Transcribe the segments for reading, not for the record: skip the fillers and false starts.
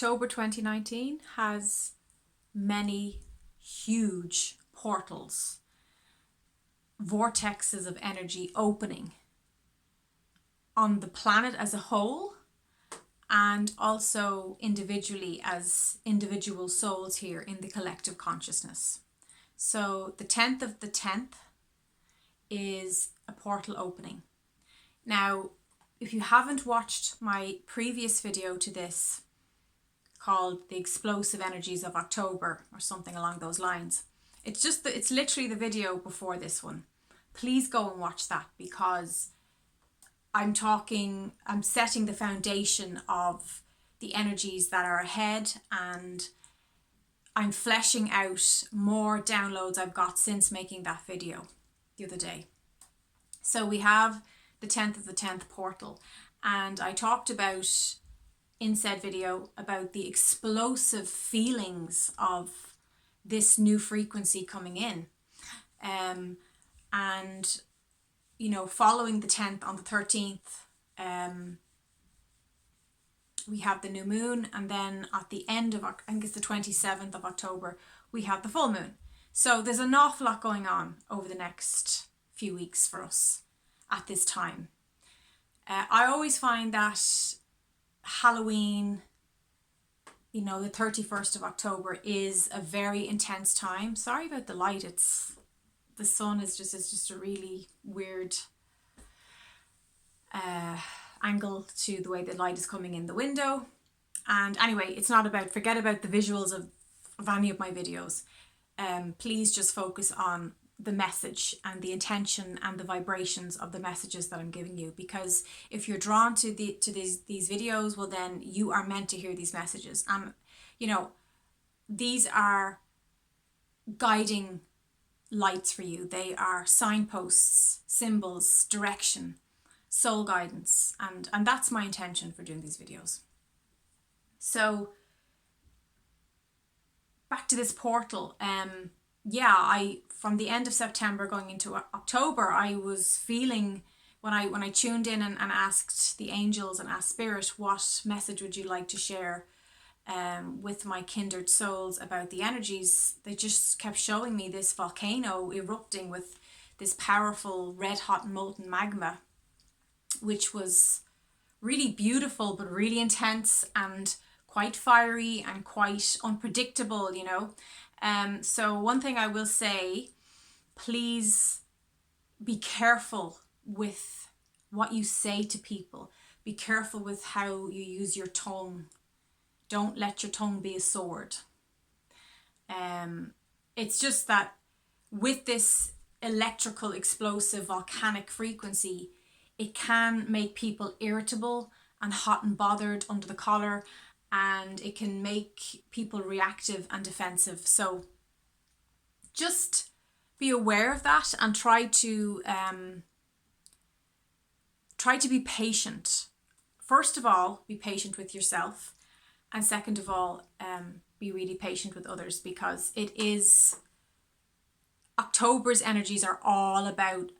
October 2019 has many huge portals, vortexes of energy opening on the planet as a whole, and also individually as individual souls here in the collective consciousness. So the 10th of the 10th is a portal opening. Now, if you haven't watched my previous video to this called The Explosive Energies of October or something along those lines, it's literally the video before this one. Please go and watch that, because I'm setting the foundation of the energies that are ahead, and I'm fleshing out more downloads I've got since making that video the other day. So we have the 10th of the 10th portal, and I talked about in said video about the explosive feelings of this new frequency coming in. And you know, following the 10th, on the 13th, we have the new moon, and then at the end of, I think it's the 27th of October, we have the full moon. So there's an awful lot going on over the next few weeks for us at this time. I always find that Halloween, you know, the 31st of October is a very intense time. Sorry about the light. The sun is just a really weird angle to the way the light is coming in the window. And anyway, it's not about, forget about the visuals of any of my videos. Please just focus on the message and the intention and the vibrations of the messages that I'm giving you, because if you're drawn to these videos, well, then you are meant to hear these messages. And you know, these are guiding lights for you. They are signposts, symbols, direction, soul guidance, and that's my intention for doing these videos. So back to this portal. From the end of September going into October, I was feeling, when I tuned in and asked the angels and asked Spirit, what message would you like to share with my kindred souls about the energies, they just kept showing me this volcano erupting with this powerful red hot molten magma, which was really beautiful but really intense and quite fiery and quite unpredictable, you know. So one thing I will say, please be careful with what you say to people. Be careful with how you use your tongue. Don't let your tongue be a sword. It's just that with this electrical, explosive, volcanic frequency, it can make people irritable and hot and bothered under the collar, and it can make people reactive and defensive. So just be aware of that and try to be patient. First of all, be patient with yourself. And second of all, be really patient with others, because it is, October's energies are all about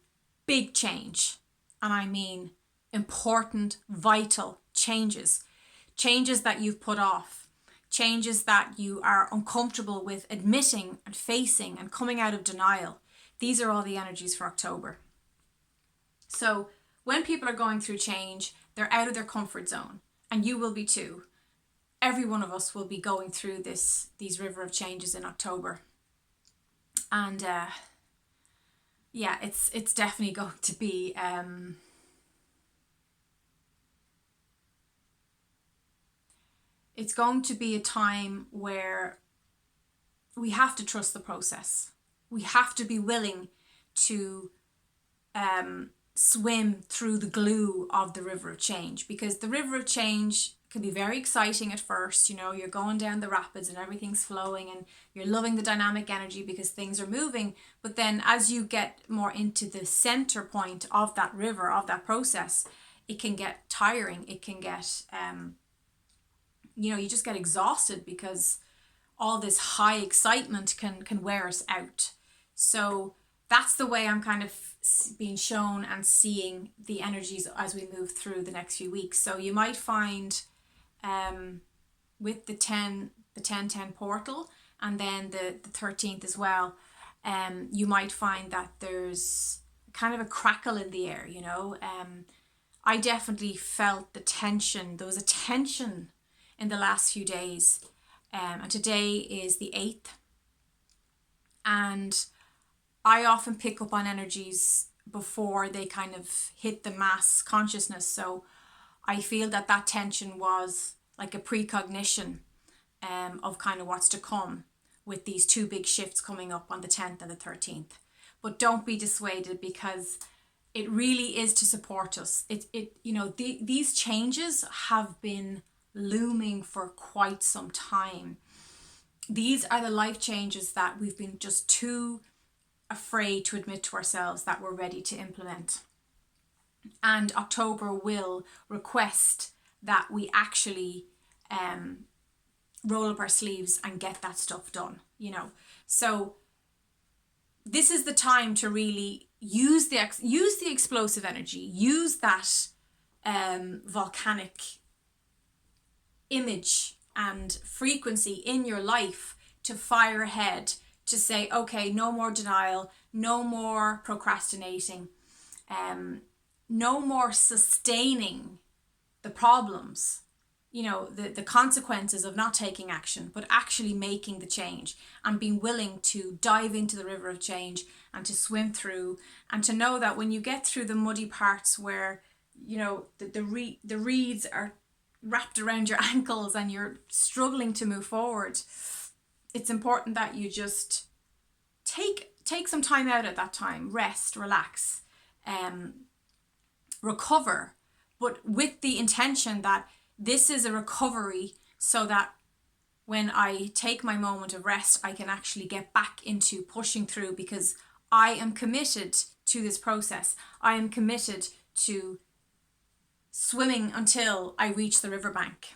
big change. And I mean important, vital changes. Changes that you've put off. Changes that you are uncomfortable with admitting and facing and coming out of denial. These are all the energies for October. So when people are going through change, they're out of their comfort zone. And you will be too. Every one of us will be going through these river of changes in October. And it's definitely going to be it's going to be a time where we have to trust the process. We have to be willing to swim through the glue of the river of change, because the river of change can be very exciting at first. You know, you're going down the rapids and everything's flowing and you're loving the dynamic energy because things are moving. But then as you get more into the center point of that river, of that process, it can get tiring. It can get, you just get exhausted, because all this high excitement can wear us out. So that's the way I'm kind of being shown and seeing the energies as we move through the next few weeks. So you might find, with the 10-10 portal and then the 13th as well, you might find that there's kind of a crackle in the air, I definitely felt the tension. There was a tension in the last few days. And today is the 8th. And I often pick up on energies before they kind of hit the mass consciousness. So I feel that tension was like a precognition of kind of what's to come with these two big shifts coming up on the 10th and the 13th. But don't be dissuaded, because it really is to support us. These changes have been looming for quite some time. These are the life changes that we've been just too afraid to admit to ourselves that we're ready to implement. And October will request that we actually roll up our sleeves and get that stuff done, So this is the time to really use the explosive energy, use that volcanic image and frequency in your life to fire ahead, to say, okay, no more denial, no more procrastinating, no more sustaining the problems, the consequences of not taking action, but actually making the change and being willing to dive into the river of change and to swim through, and to know that when you get through the muddy parts where, the reeds are wrapped around your ankles and you're struggling to move forward, it's important that you just take some time out at that time, rest, relax, recover, but with the intention that this is a recovery, so that when I take my moment of rest, I can actually get back into pushing through, because I am committed to this process. I am committed to swimming until I reach the riverbank.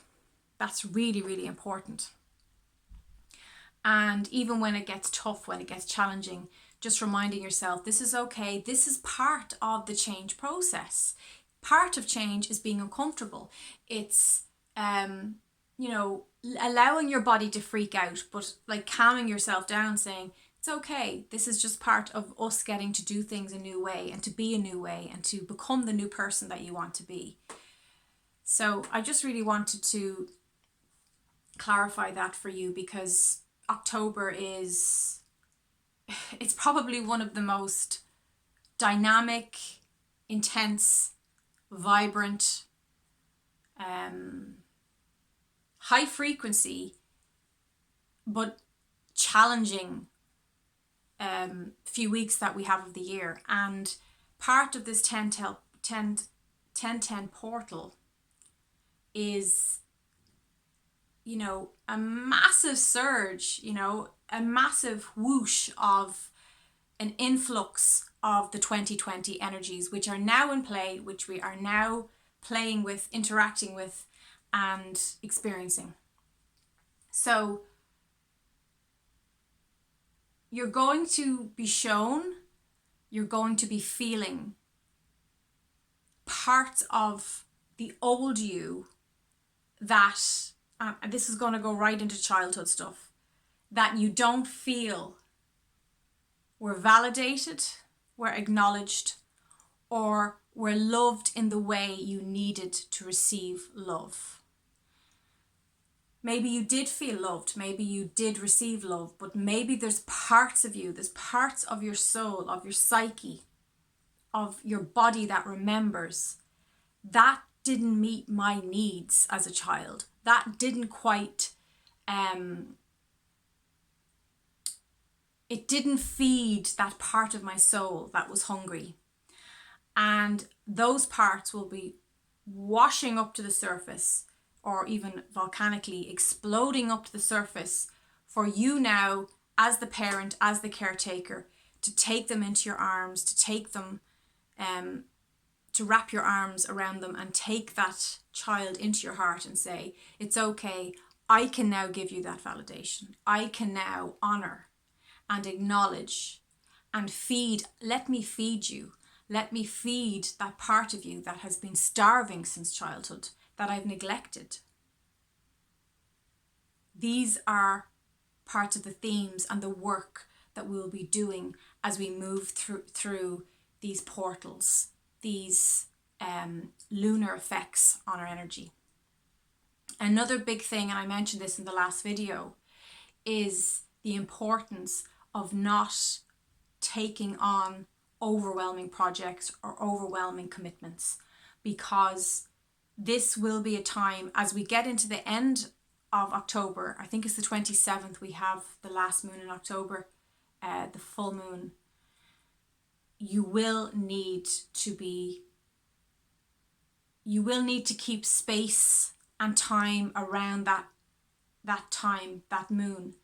That's really, really important. And even when it gets tough, when it gets challenging, just reminding yourself, this is okay. This is part of the change process. Part of change is being uncomfortable. It's, allowing your body to freak out, but like calming yourself down, saying, it's okay. This is just part of us getting to do things a new way and to be a new way and to become the new person that you want to be. So I just really wanted to clarify that for you, because October it's probably one of the most dynamic, intense, vibrant, high frequency, but challenging few weeks that we have of the year. And part of this 10-10 portal is, a massive surge, a massive whoosh of an influx of the 2020 energies, which are now in play, which we are now playing with, interacting with, and experiencing. So you're going to be shown, you're going to be feeling parts of the old you that, and this is going to go right into childhood stuff, that you don't feel were validated, were acknowledged, or were loved in the way you needed to receive love. Maybe you did feel loved, maybe you did receive love, but maybe there's parts of you, there's parts of your soul, of your psyche, of your body that remembers, that didn't meet my needs as a child. That didn't quite, it didn't feed that part of my soul that was hungry. And those parts will be washing up to the surface, or even volcanically exploding up to the surface, for you now, as the parent, as the caretaker, to take them into your arms, to take them, to wrap your arms around them and take that child into your heart and say, it's okay, I can now give you that validation. I can now honor and acknowledge and feed. Let me feed you. Let me feed that part of you that has been starving since childhood, that I've neglected. these are parts of the themes and the work that we will be doing as we move through these portals, these lunar effects on our energy. Another big thing, and I mentioned this in the last video, is the importance of not taking on overwhelming projects or overwhelming commitments, because this will be a time as we get into the end of October. I think it's the 27th, we have the last moon in October, the full moon. You will need to keep space and time around that time, that moon,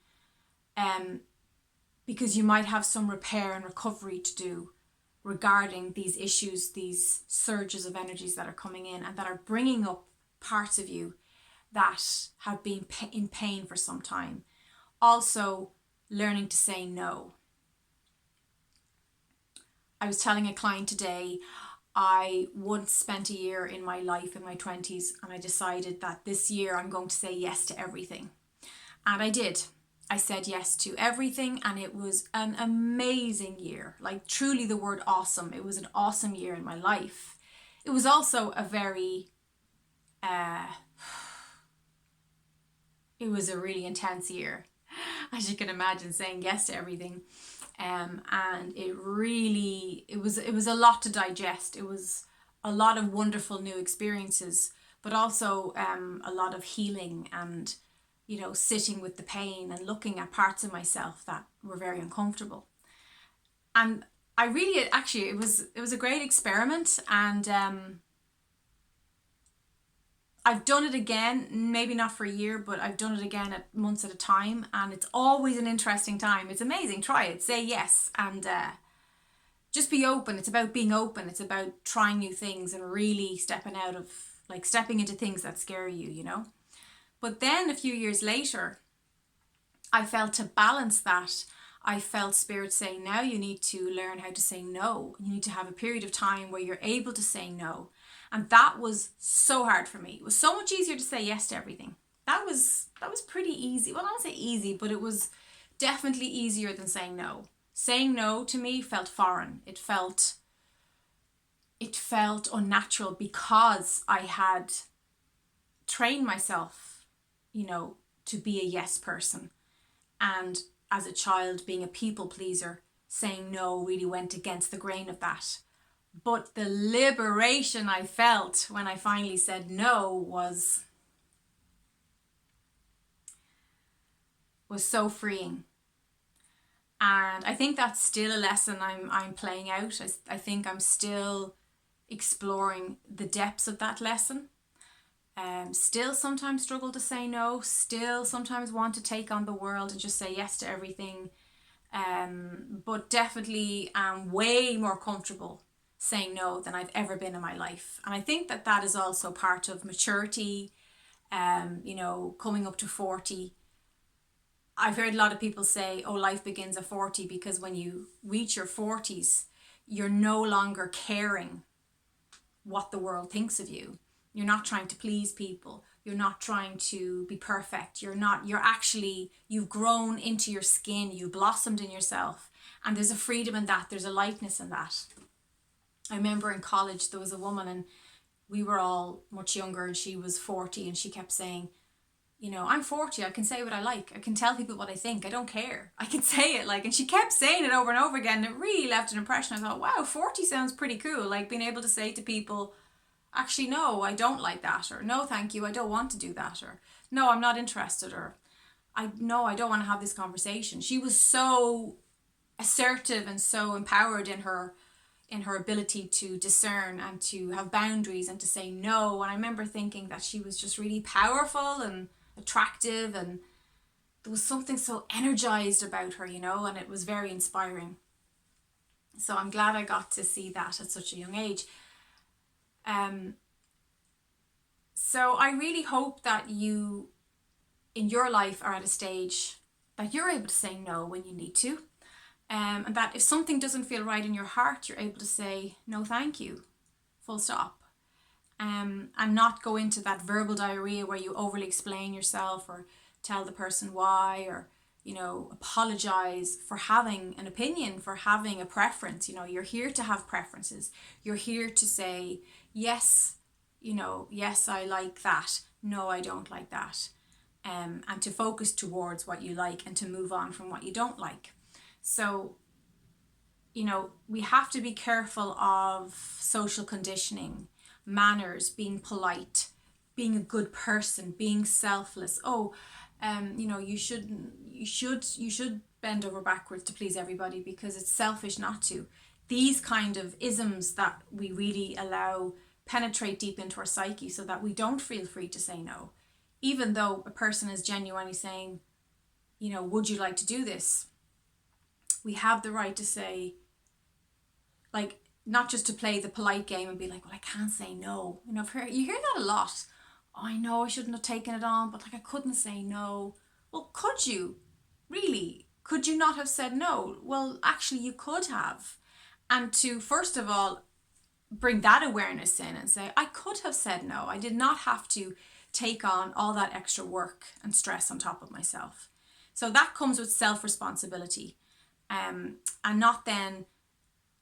because you might have some repair and recovery to do regarding these issues, these surges of energies that are coming in and that are bringing up parts of you that have been in pain for some time. Also, learning to say no. I was telling a client today, I once spent a year in my life in my 20s and I decided that this year I'm going to say yes to everything. And I did. I said yes to everything, and it was an amazing year. Like, truly, the word awesome. It was an awesome year in my life. It was also a very, it was a really intense year, as you can imagine, saying yes to everything. And it was a lot to digest. It was a lot of wonderful new experiences, but also a lot of healing and, you know, sitting with the pain and looking at parts of myself that were very uncomfortable. And I really, actually, it was a great experiment, and I've done it again, maybe not for a year, but I've done it again at months at a time, and it's always an interesting time. It's amazing. Try it. Say yes, and just be open. It's about being open. It's about trying new things and really stepping into things that scare you, you know. But then a few years later, I felt, to balance that, I felt Spirit saying, now you need to learn how to say no. You need to have a period of time where you're able to say no. And that was so hard for me. It was so much easier to say yes to everything. That was pretty easy. Well, I don't say easy, but it was definitely easier than saying no. Saying no to me felt foreign. It felt unnatural, because I had trained myself, you know, to be a yes person. And as a child, being a people pleaser, saying no really went against the grain of that. But the liberation I felt when I finally said no was so freeing. And I think that's still a lesson I'm playing out. I think I'm still exploring the depths of that lesson. Still sometimes struggle to say no, still sometimes want to take on the world and just say yes to everything. But definitely am way more comfortable saying no than I've ever been in my life. And I think that is also part of maturity, you know, coming up to 40. I've heard a lot of people say, oh, life begins at 40, because when you reach your 40s, you're no longer caring what the world thinks of you. You're not trying to please people. You're not trying to be perfect. You've grown into your skin. You've blossomed in yourself. And there's a freedom in that. There's a lightness in that. I remember in college, there was a woman, and we were all much younger, and she was 40, and she kept saying, you know, I'm 40, I can say what I like. I can tell people what I think. I don't care. I can say it, like, and she kept saying it over and over again. And it really left an impression. I thought, wow, 40 sounds pretty cool. Like, being able to say to people, actually, no, I don't like that, or no, thank you, I don't want to do that, or no, I'm not interested, or I don't want to have this conversation. She was so assertive and so empowered in her ability to discern and to have boundaries and to say no. And I remember thinking that she was just really powerful and attractive, and there was something so energized about her, you know, and it was very inspiring. So I'm glad I got to see that at such a young age. So I really hope that you, in your life, are at a stage that you're able to say no when you need to. And that if something doesn't feel right in your heart, you're able to say, no, thank you, full stop. And not go into that verbal diarrhea where you overly explain yourself or tell the person why, or, you know, apologize for having an opinion, for having a preference. You know, you're here to have preferences. You're here to say, yes, you know, yes, I like that. No, I don't like that. And to focus towards what you like and to move on from what you don't like. So, you know, we have to be careful of social conditioning, manners, being polite, being a good person, being selfless. Oh, you know, you should bend over backwards to please everybody because it's selfish not to. These kind of isms that we really allow penetrate deep into our psyche so that we don't feel free to say no. Even though a person is genuinely saying, you know, would you like to do this? We have the right to say, like, not just to play the polite game and be like, well, I can't say no. You know, you hear that a lot. Oh, I know I shouldn't have taken it on, but like I couldn't say no. Well, could you? Really? Could you not have said no? Well, actually you could have. And to, first of all, bring that awareness in and say, I could have said no. I did not have to take on all that extra work and stress on top of myself. So that comes with self-responsibility, and not then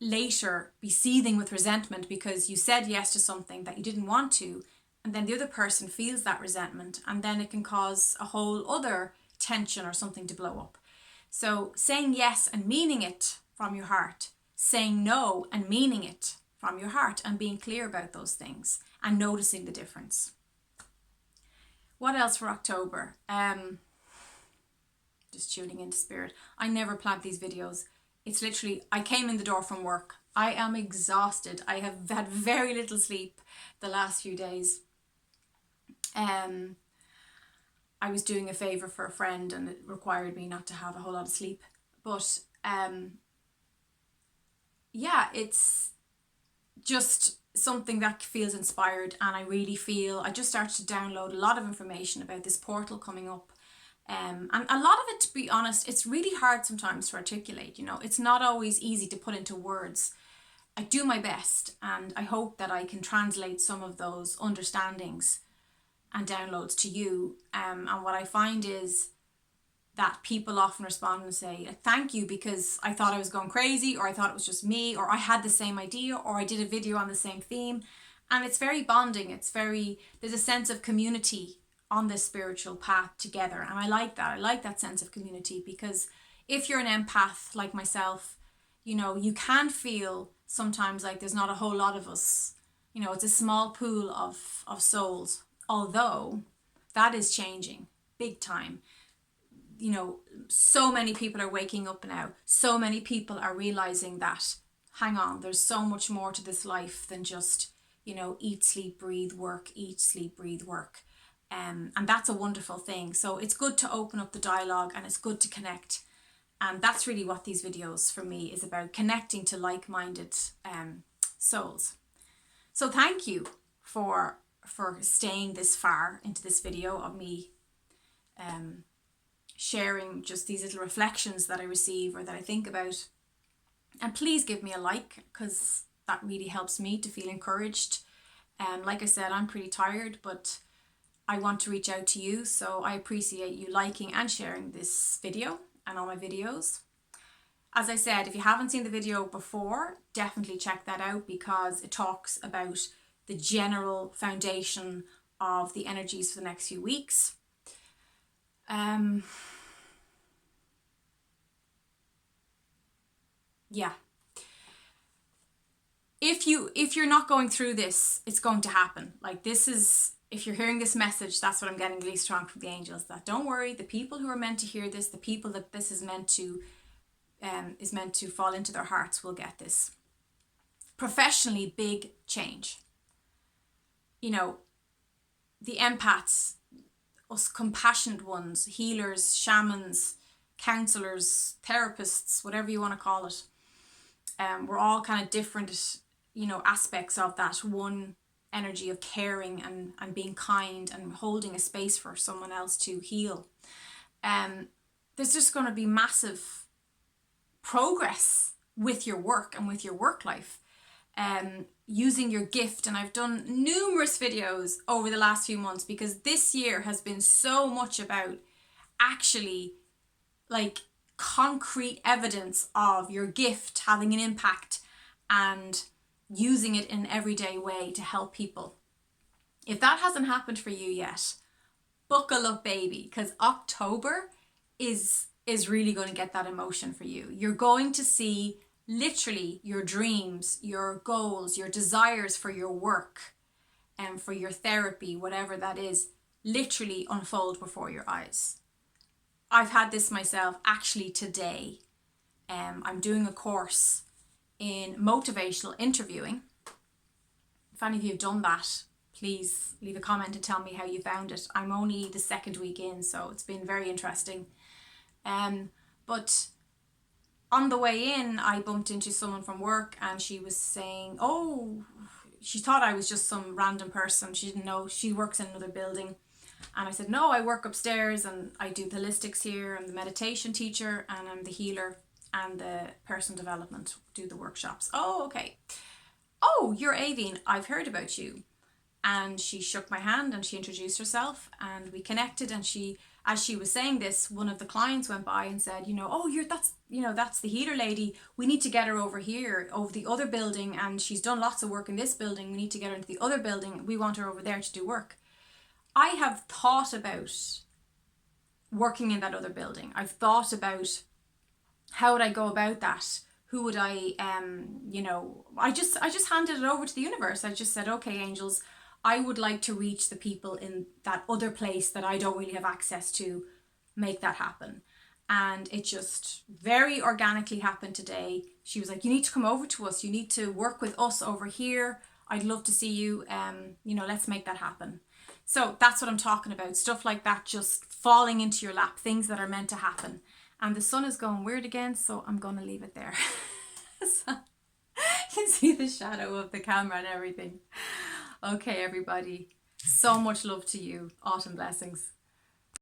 later be seething with resentment because you said yes to something that you didn't want to, and then the other person feels that resentment, and then it can cause a whole other tension or something to blow up. So saying yes and meaning it from your heart, saying no and meaning it from your heart, and being clear about those things and noticing the difference. What else for October? Just tuning into spirit. I never planned these videos. It's literally, I came in the door from work. I am exhausted. I have had very little sleep the last few days. I was doing a favour for a friend and it required me not to have a whole lot of sleep. But yeah, it's just something that feels inspired, and I really feel I just started to download a lot of information about this portal coming up. And a lot of it, to be honest, it's really hard sometimes to articulate. You know, it's not always easy to put into words. I do my best, and I hope that I can translate some of those understandings and downloads to you. And what I find is that people often respond and say, thank you, because I thought I was going crazy, or I thought it was just me, or I had the same idea, or I did a video on the same theme. And it's very bonding. There's a sense of community on this spiritual path together. And I like that. I like that sense of community, because if you're an empath like myself, you know, you can feel sometimes like there's not a whole lot of us. You know, it's a small pool of souls, although that is changing big time. You know, so many people are waking up now. So many people are realizing that, hang on, there's so much more to this life than just, you know, eat, sleep, breathe, work, eat, sleep, breathe, work. And that's a wonderful thing. So it's good to open up the dialogue, and it's good to connect. And that's really what these videos for me is about, connecting to like-minded souls. So thank you for staying this far into this video of me sharing just these little reflections that I receive or that I think about. And please give me a like, because that really helps me to feel encouraged. And like I said, I'm pretty tired, but I want to reach out to you, so I appreciate you liking and sharing this video and all my videos. As I said, if you haven't seen the video before, definitely check that out, because it talks about the general foundation of the energies for the next few weeks. Yeah. If you're not going through this, it's going to happen. Like, this is, if you're hearing this message, that's what I'm getting really strong from the angels, that don't worry, the people who are meant to hear this, the people that this is meant to fall into their hearts will get this. Professionally, big change. You know, the empaths, us compassionate ones, healers, shamans, counselors, therapists, whatever you want to call it. We're all kind of different, you know, aspects of that one energy of caring and being kind and holding a space for someone else to heal. There's just going to be massive progress with your work and with your work life. Using your gift, and I've done numerous videos over the last few months, because this year has been so much about actually like concrete evidence of your gift having an impact and using it in an everyday way to help people. If that hasn't happened for you yet, buckle up, baby, because October is really going to get that emotion for you. You're going to see literally your dreams, your goals, your desires for your work and for your therapy, whatever that is, literally unfold before your eyes. I've had this myself actually today. I'm doing a course in motivational interviewing. If any of you have done that, please leave a comment and tell me how you found it. I'm only the second week in, so it's been very interesting. But on the way in, I bumped into someone from work and she was saying, oh, she thought I was just some random person. She didn't know she works in another building. And I said, no, I work upstairs and I do holistics here. I'm the meditation teacher and I'm the healer and the person development, do the workshops. Oh, okay. Oh, you're Aveen. I've heard about you. And she shook my hand and she introduced herself and we connected. And she, as she was saying this, one of the clients went by and said, oh, that's the healer lady. We need to get her over here, over the other building. And she's done lots of work in this building. We need to get her into the other building. We want her over there to do work. I have thought about working in that other building. I've thought about how would I go about that? Who would I, I just handed it over to the universe. I just said, okay, angels, I would like to reach the people in that other place that I don't really have access to, make that happen. And it just very organically happened today. She was like, you need to come over to us. You need to work with us over here. I'd love to see you. Let's make that happen. So that's what I'm talking about. Stuff like that just falling into your lap, things that are meant to happen. And the sun is going weird again, so I'm going to leave it there. So you can see the shadow of the camera and everything. Okay, everybody. So much love to you. Autumn blessings.